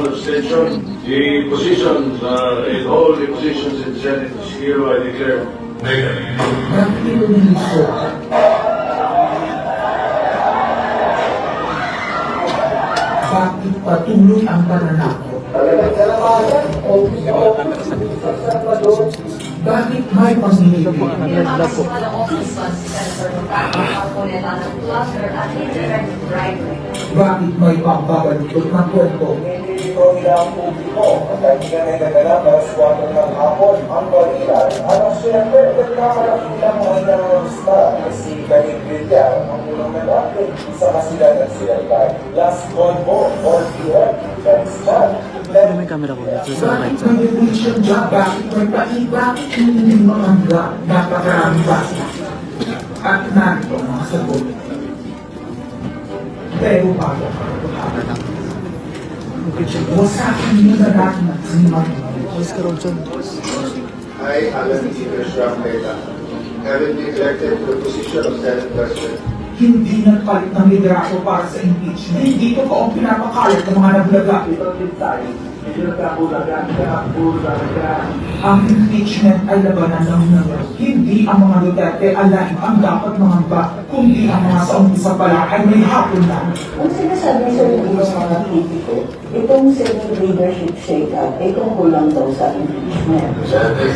one abstention. The positions, in all the positions in the Senate is hereby declared negative. Bakit patuloy ang pananakot? Bakit may pamilya? Bakit may pagbabaluktot ng kwento? Ito nilang publiko at kaibigan ay nagdala para sa 4 ng hapon ang balilan. Anong siyempre, nagkakalakilang mga terorista na si David Villar, ang unang lalaki sa kasilanan Silangkay. Last convo, 4 p.m. Thanks, man. May camera ko dito sa right Bakit may evolution dyan? Bakit may bakit hindi mamangga? Napakarami bakit? At narito ang mga sagot. Pero bago wasakin niyo na natin at sinimag. Yes, ka Robson. I, Alan Peter Shrameta, having been elected to the position of Senate President, Hindi nagpalit ng liderato para sa impeachment. Hindi ito ang pinapakalat ng mga nabulaga. Ang impeachment ay labanan ng nangyari. Hindi ang mga Duterte alain ang dapat mangamba, kundi ang mga sa umpisa pala ay may hapon lang. Ang sinasabi sa ng mga kritiko, itong Senate leadership shake-up ay tungkol lang daw sa impeachment. Siyempre,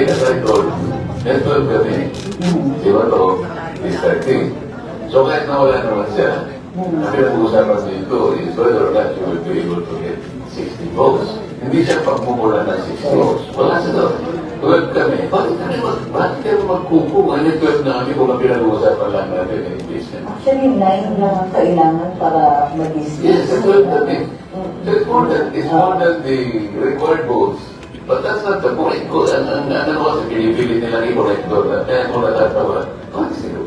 as I told you, network kami, di ba ito, distracting. So kahit nawala naman siya, ang pinag-uusapan dito is whether or not you will be able to get 60 votes. Hindi siya pagmumula ng 60 votes. Wala siya doon. 12 kami. Bakit kayo magkumpong? Ano 12 na kami kung ang pinag-uusapan lang natin ng impeachment? Actually, 9 lang ang kailangan para mag-isip. Yes, 12 kami. So it's more than the required votes. But that's not the point. Ang ano ko kasi pinipili nilang i-correct doon. Kaya kung natatawa,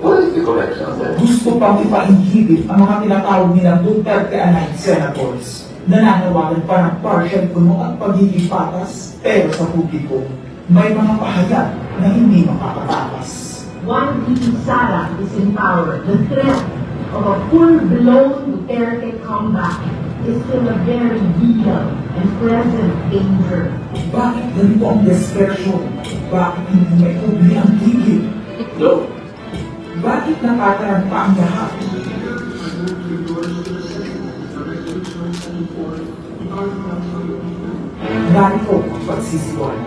what is the correction there? Gusto pang ipainhibit ang mga tinatawag nilang Duterte-aligned senators. Nananawagan pa ng partial puno at pagiging patas, pero sa publiko, may mga pahayag na hindi makakatakas. One VP Sara is in power. The threat of a full-blown Duterte comeback is still a very real and present danger. Bakit ganito ang despersyon? Bakit hindi may kubli ang tigil? No. Bakit nakatarang pa ang lahat? Narito ang pagsisiwan.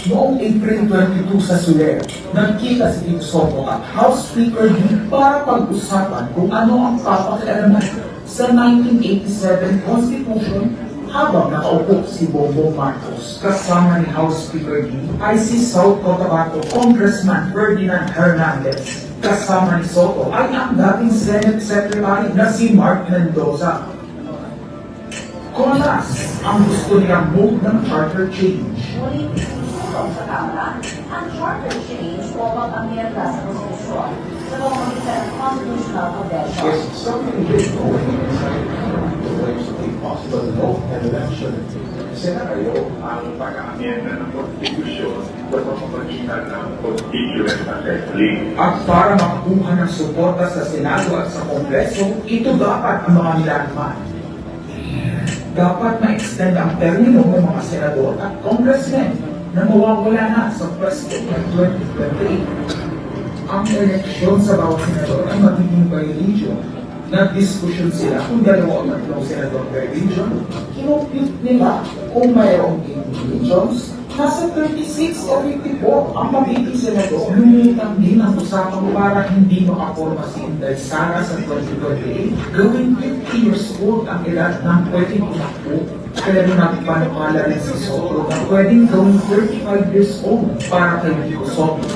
Noong April 22 sa Soler, nagkita si Tito Soto at House Speaker Lee para pag-usapan kung ano ang papakialaman sa 1987 Constitution habang nakaupo si Bongbong Marcos. Kasama ni House Speaker Lee ay si South Cotabato Congressman Ferdinand Hernandez. Kasama ni Soto ay ang dating Senate Secretary na si Mark Mendoza. Konas ang gusto niyang move ng charter change. Ngunit isusulong sa Kamara ang charter change o pag-amyenda sa konstitusyon sa pamamagitan ng Constitutional Convention. Yes, something big going inside the possible no and election. Senaryo ang pag-aamyenda ng konstitusyon sa pamamagitan ng Constituent Assembly. At para makakuha ng suporta sa Senado at sa Kongreso, ito dapat ang mga nilalaman. Dapat ma-extend ang termino ng mga senador at congressmen na mawawala na sa pwesto ng 2028. Ang eleksyon sa bawat senador ay magiging by region. Nag-discussion sila kung 2 o 3 senador per region. Kinupute nila kung mayroong 18 regions. Nasa 36 o 54 ang magiging senador. Lumutang din ang usapan para hindi makaporma si Inday Sara sa 2028. Gawin 50 years old ang edad ng pwedeng umakbo. Pero nagpanukala rin si Soto na pwedeng gawin 35 years old para kay Vico Soto.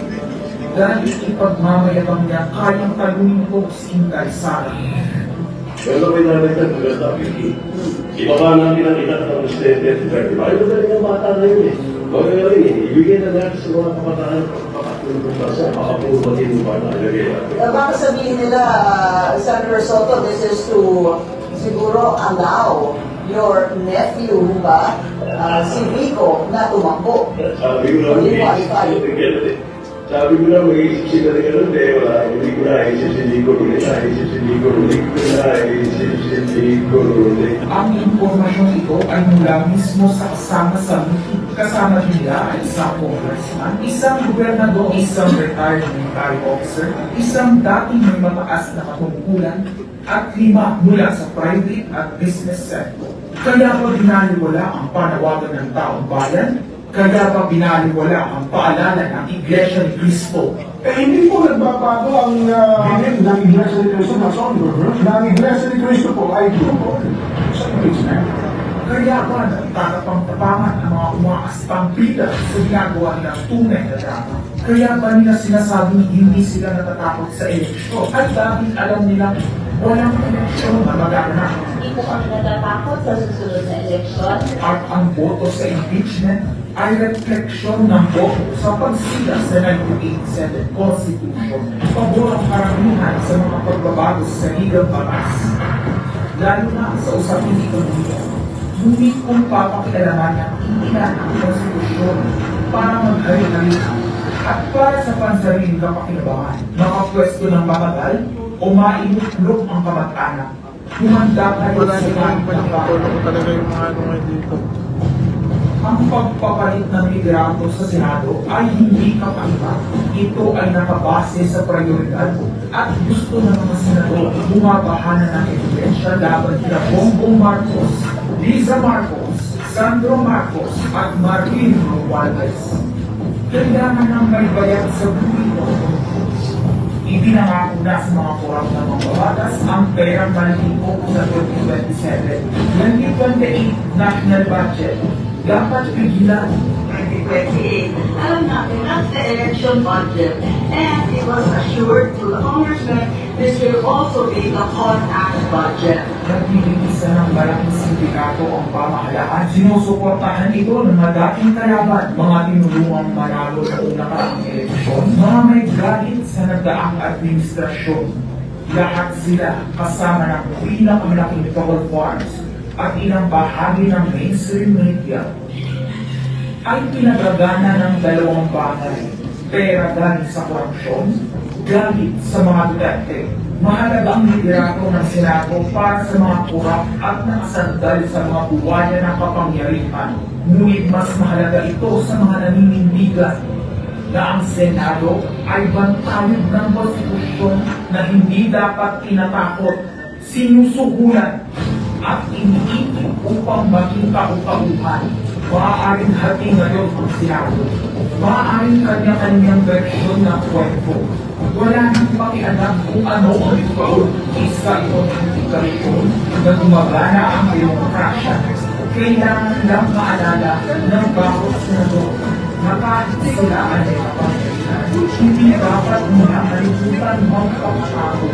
Dahil ipagmamayabang niya kayang talunin ko si Inday Sara. Pero may nalagyan ko lang sabi, ibaba namin ang edad ng Presidente 35. Ay, magaling ang bata na yun eh. Magaling eh. Ibigay na natin sa mga kabataan makatulong pa sa makapulong yung bata. Baka sabihin nila, Senator Soto, this is to siguro allow your nephew ba, si Vico, na tumakbo. Sabi ko lang, Qualify. Sabi ko na, mag-iisip sila na gano'n, wala, hindi ko naisip si Nico ulit, naisip si Nico ulit, naisip si Nico ulit. Ang impormasyong ito ay mula mismo sa kasama sa meeting. Kasama nila ay isang congressman, isang gobernador, isang retired military officer, isang dating may mataas na katungkulan, at 5 mula sa private at business sector. Kaya pa binaliwala ang panawagan ng taong bayan, kaya pa binaliwala ang paalala ng Iglesia ni Cristo. Hindi po nagbabago ang bibig ng Iglesia ni Cristo na Sondor. Na ang Iglesia ni Cristo po ay grupo sa impeachment. Kaya ba nagtatapang-tapangan ang mga umaastang bida sa ginagawa nilang tunay na drama? Kaya ba nila sinasabing hindi sila natatakot sa eleksyon? At dahil alam nilang walang eleksyon na magaganap. Hindi po kami natatakot sa susunod na eleksyon. At ang boto sa impeachment ay refleksyon ng boto sa pagsila sa 1987 Constitution. Pabor ang karamihan sa mga pagbabago sa saligang batas. Lalo na sa usaping ekonomiya. Ngunit kung papakialaman niya ilan ang konstitusyon para maghari-harihan at para sa pansariling kapakinabangan, makapwesto ng matagal o mainutlog ang kamag-anak, humanda kayo Wala sa din kahit naman na panitolo ko talaga yung mga ano ngayon dito. ang pagpapalit ng liderato sa Senado ay hindi kakaiba. Ito ay nakabase sa prioridad at gusto ng mga senador bumabahanan ng ebidensya laban kina Bongbong Marcos, Liza Marcos, Sandro Marcos at Martin Romualdez. Kailangan ng may bayad sa buwito. Ipinangako na sa mga kurang na mga babatas ang perang malilipo sa 2027. 2028 national budget dapat pigilan. 2028. Alam natin, that's the election budget. And it was assured to the congressman this will also be the con-act budget. Nagbibigisa ng malaking sindikato ang pamahalaan. Sinusuportahan ito ng mga dating kalaban, mga tinulungang manalo sa unang eleksyon, mga may galit sa nagdaang administrasyon. Lahat sila kasama ng pinakamalaking troll farms at ilang bahagi ng mainstream media ay pinagagana ng dalawang bagay. Pera galing sa korupsyon, galit sa mga Duterte. Mahalaga ang liderato ng Senado para sa mga kurap at nakasandal sa mga buwaya ng kapangyarihan. Ngunit mas mahalaga ito sa mga naninindigan na ang Senado ay bantayog ng konstitusyon na hindi dapat tinatakot, sinusugulan at iniipit upang maging kaupauhan. Maaaring hati ngayon ang Senado. Maaaring kanya-kanyang versyon ng kwento. Wala nang pakialam kung ano ang ito. Isa ito ng indikasyon na gumagana ang demokrasya. Kailangan lang maalala ng bawat senador na kahit sila ay may kapangyarihan, hindi dapat muna kalimutan magpapasako.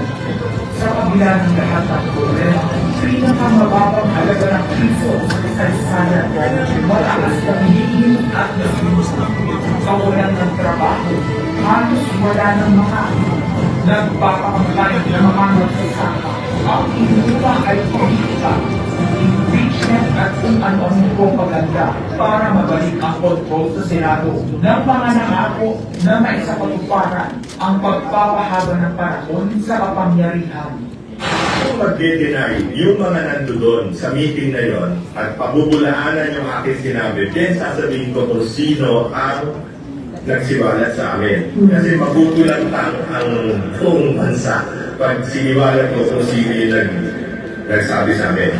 Sa kabila ng lahat ng problema, pinakamababang halaga ng piso sa kasaysayan, mataas na hinihin at kawalan ng trabaho, halos wala ng makain, nagpapakamatay na mga nagsasaka. Ang inupa ay politika, impeachment at kung ano-anong propaganda para mabalik ang kontrol sa Senado ng mga nangako na maisapatuparan ang pagpapahaba ng panahon sa kapangyarihan. Kung mag-deny yung mga nandoon sa meeting na yon at pabubulaanan yung aking sinabi, then sasabihin ko kung sino ang nagsiwalat sa amin. Kasi mabubulang ang buong bansa pag siniwalat ko kung sino yung nagsabi sa amin.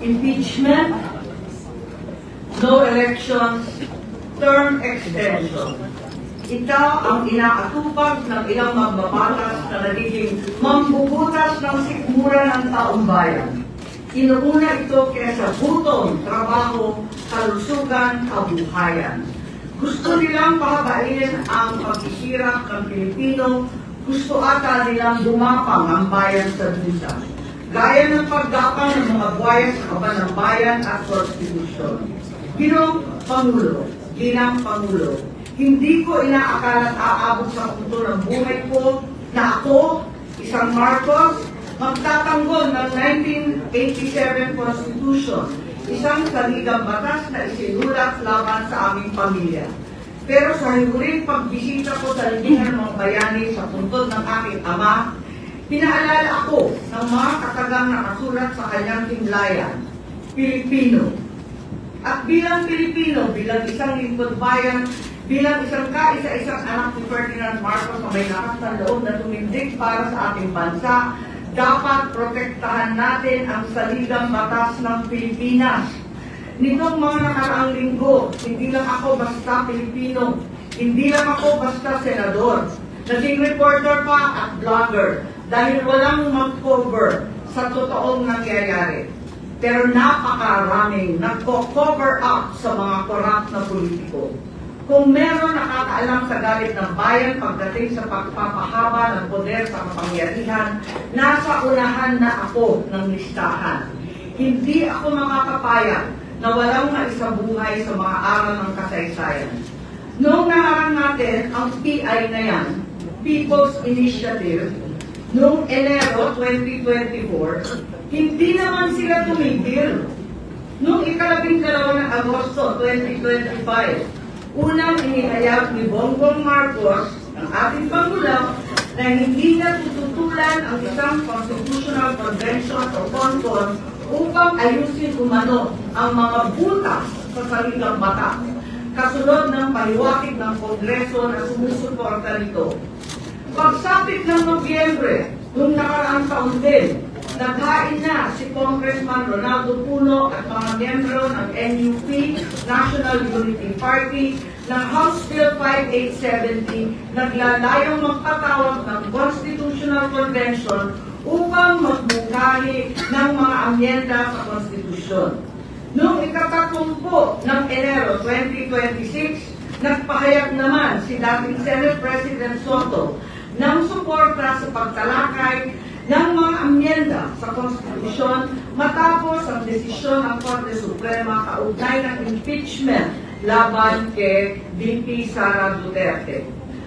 Impeachment, no elections, term extension. Ito ang inaatupag ng ilang magbabatas na nagiging mambubutas ng sikmura ng taong bayan. Inuuna ito kesa gutom, trabaho, kalusugan, kabuhayan. Gusto nilang pahabain ang paghihirap ng Pilipino, gusto ata nilang dumapang ang bayan sa dusa. Gaya ng paggapang ng mga buwaya sa kaban ng bayan at konstitusyon. Ginong Pangulo, hindi ko inaakala at aabot sa punto ng buhay ko na ako, isang Marcos, magtatanggol ng 1987 Constitution, isang saligang batas na isinulat laban sa aming pamilya. Pero sa huling pagbisita ko sa libingan ng bayani sa puntod ng aking ama, pinaalala ako ng mga katagang nakasulat sa kanyang timlayan, Pilipino. At bilang Pilipino, bilang isang lingkod bayan, bilang isang kaisa-isang anak ni Ferdinand Marcos na may lakas ng loob na tumindig para sa ating bansa, dapat protektahan natin ang saligang batas ng Pilipinas. Nitong mga nakaraang linggo, hindi lang ako basta Pilipino, hindi lang ako basta senador, naging reporter pa at vlogger dahil walang mag-cover sa totoong nangyayari. Pero napakaraming nagko-cover up sa mga korap na politiko. Kung meron nakakaalam sa galit ng bayan pagdating sa pagpapahaba ng poder sa kapangyarihan, nasa unahan na ako ng listahan. Hindi ako makakapayag na walang maisabuhay sa mga aral ng kasaysayan. Noong naharang natin ang PI na yan, People's Initiative, noong Enero 2024, hindi naman sila tumigil. Noong ika-12 ng Agosto 2025, unang inihayag ni Bongbong Marcos, ang ating Pangulo, na hindi na tututulan ang isang Constitutional Convention o CONCON upang ayusin umano ang mga butas sa saligang batas, kasunod ng paliwanag ng Kongreso na sumusuporta nito. Pagsapit ng Nobyembre, noong nakaraang taon din, naghain na si Congressman Ronaldo Puno at mga miyembro ng NUP, National Unity Party, ng House Bill 5870, naglalayong magpatawag ng Constitutional Convention upang magbungkahi ng mga amyenda sa Konstitusyon. Noong ika-30 ng Enero 2026, nagpahayag naman si dating Senate President Soto ng suporta sa pagtalakay ng mga amyenda sa Konstitusyon matapos ang desisyon ng Korte Suprema kaugnay ng impeachment laban kay VP Sara Duterte.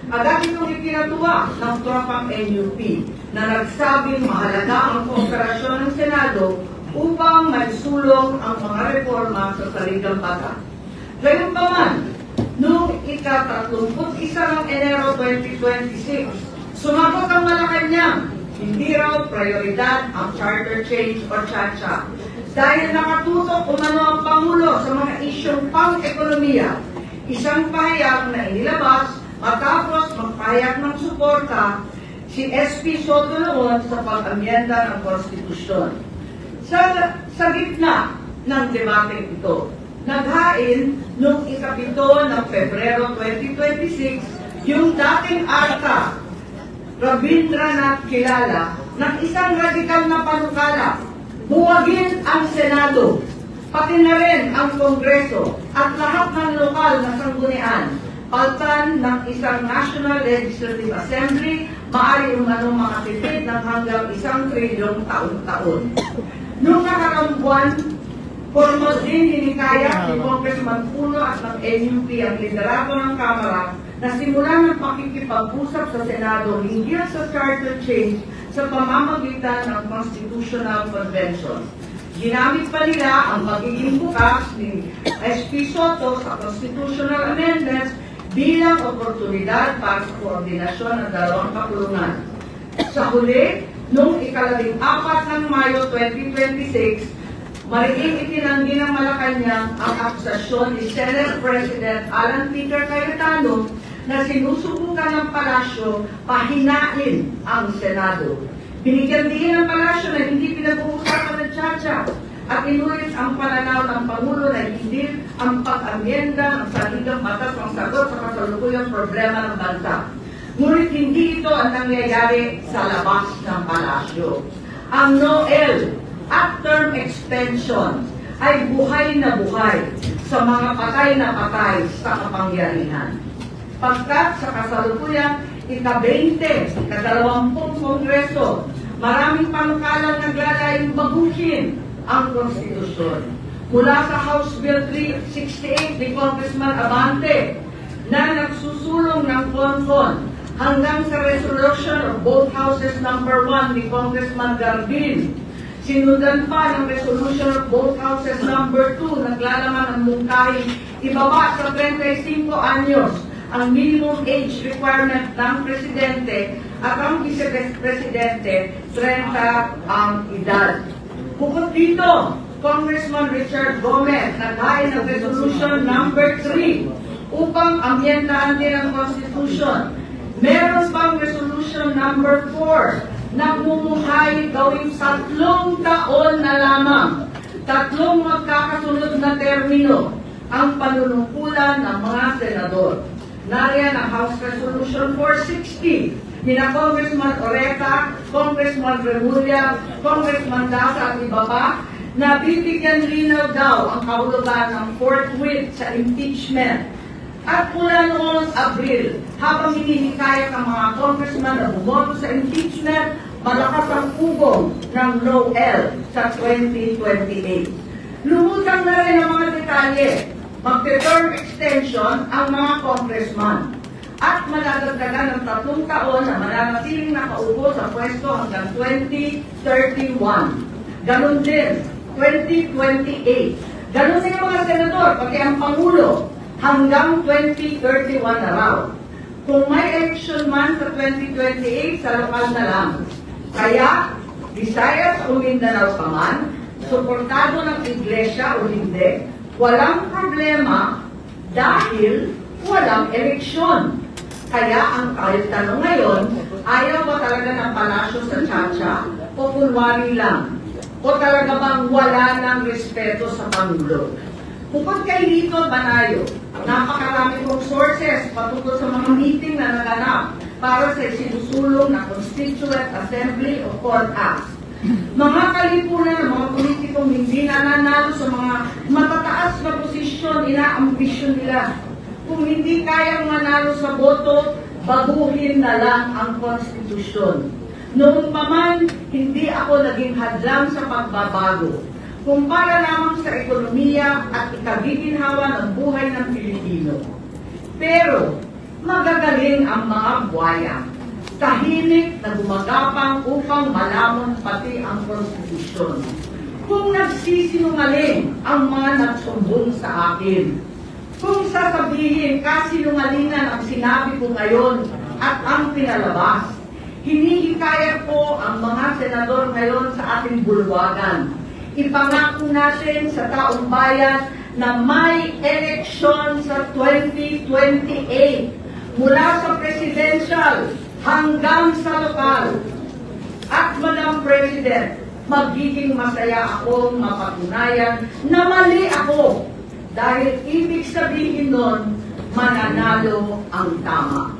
Agad itong ikinatuwa ng tropang NUP na nagsabing mahalaga ang kooperasyon ng Senado upang maisulong ang mga reforma sa saligang batas. Gayunpaman, noong ika-31 ng Enero 2026, sumagot ang Malacanang, hindi raw prioridad ang charter change o CHA-CHA dahil nakatutok umano ang Pangulo sa mga isyong pang-ekonomiya, isang pahayag na inilabas matapos magpahayag ng suporta si SP Soto noon sa pag-amyenda ng Konstitusyon. Sa gitna ng debate ito, naghain noong ika-7 ng Pebrero 2026 yung dating ARCA, Rabindranath Kilala, ng isang radikal na panukala, buwagin ang Senado, pati na rin ang Kongreso at lahat ng lokal na sanggunian, paltan ng isang National Legislative Assembly, maaari umanong makatipid ng hanggang 1 trilyong taon-taon. Noong nakaraang buwan, formal din hinikaya ni Congressman Puno at ng NUP ang liderato ng Kamara na simulan ng pakikipag-usap sa Senado hinggil sa charter change sa pamamagitan ng Constitutional Convention. Ginamit pa nila ang magiging bukas ni SP Soto sa Constitutional Amendments bilang oportunidad para sa koordinasyon ng dalawang kapulungan. Sa huli, noong ika-14 ng Mayo 2026, mariing itinanggi ng Malacanang ang akusasyon ni Senate President Alan Peter Cayetano na sinusubukan ng palasyo pahinain ang Senado. Binigyan din ng palasyo na hindi pinag-uusapan ng CHA-CHA at inulit ang pananaw ng Pangulo na hindi ang pag-amyenda ng saligang batas ang sagot sa kasalukuyang problema ng bansa. Ngunit hindi ito ang nangyayari sa labas ng palasyo. Ang NOEL at term extension ay buhay na buhay sa mga patay na patay sa kapangyarihan. Pagkat sa kasalukuyang ika-20, ika-20 Kongreso, maraming panukalang naglalayong baguhin ang Konstitusyon. Mula sa House Bill 368 ni Congressman Abante na nagsusulong ng CONCON hanggang sa resolution of both houses number 1 ni Congressman Garbin. Sinundan pa ng resolution of both houses number 2, naglalaman ng mungkahing ibaba sa 35 anyos ang minimum age requirement ng presidente at ang vice-presidente 30 ang edad. Bukod dito, Congressman Richard Gomez naghain ng resolution number 3 upang amyendahan din ang Constitution. Meron pang resolution number 4 nagmumuhay gawing 3 taon na lamang, 3 magkakasunod na termino ang panunungkulan ng mga senador. Nariyan ang House Resolution 460 nina Congressman Oreta, Congressman Remulla, Congressman Daza at iba pa, na bibigyan linaw daw ang kahulugan ng forthwith sa impeachment. At mula noong Abril, habang hinihikayat ang mga congressman na bumoto sa impeachment, malakas ang ugong ng no-L sa 2028. Lumutang na rin ang mga detalye. Magte-term extension ang mga congressman. At madadagdagan ng 3 taon na mananatiling nakaupo sa pwesto hanggang 2031. Ganon din, 2028. Ganon din ang mga senador, pati ang Pangulo, hanggang 2031 na raw. Kung may election man sa 2028, sa lokal na lang. Kaya, Visayas o Mindanao pa man, suportado ng iglesia o hindi, walang problema dahil walang eleksyon. Kaya ang tanong ngayon, ayaw ba talaga ng palasyo sa Chacha o kunwari lang? O talaga bang wala ng respeto sa Pangulo? Bukod kay Lito Banayo, napakarami kong sources patungkol sa mga meeting na naganap para sa sinusulong na Constituent Assembly o CONAC. Mga kalipunan ng mga politikong hindi nananalo sa mga matataas na posisyon, inaambisyon nila. Kung hindi kayang manalo sa boto, baguhin na lang ang konstitusyon. Noon pa man, hindi ako naging hadlang sa pagbabago. Kumpara lamang sa ekonomiya at ikagiginhawa ng buhay ng Pilipino. Pero, magagaling ang mga buwaya. Tahimik na gumagapang upang malamon pati ang konstitusyon. Kung nagsisinungaling ang mga nagsumbong sa akin, kung sasabihin kasinungalingan ang sinabi ko ngayon at ang pinalabas, hinihikayat ko ang mga senador ngayon sa ating bulwagan. Ipangako natin sa taong bayan na may eleksyon sa 2028 mula sa presidential hanggang sa lokal. At Madam President, magiging masaya akong mapatunayan na mali ako dahil ibig sabihin nun, mananalo ang tama.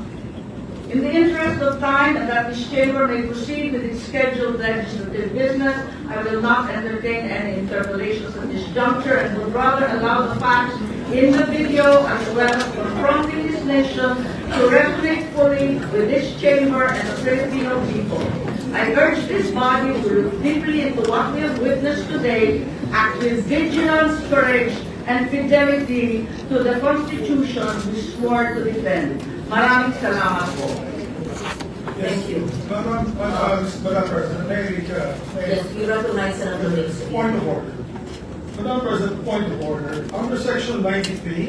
In the interest of time and that this chamber may proceed with its scheduled legislative business, I will not entertain any interpolations at this juncture and would rather allow the facts in the video as well as confronting this nation to resonate fully with this chamber and the Filipino people. I urge this body to look deeply into what we have witnessed today, act with vigilance, courage, and fidelity to the Constitution we swore to defend. Maraming salamat po. Thank you. Madam President, Yes, you recognize Senator Mason. point of order. Madam President, point of order. Under Section 93,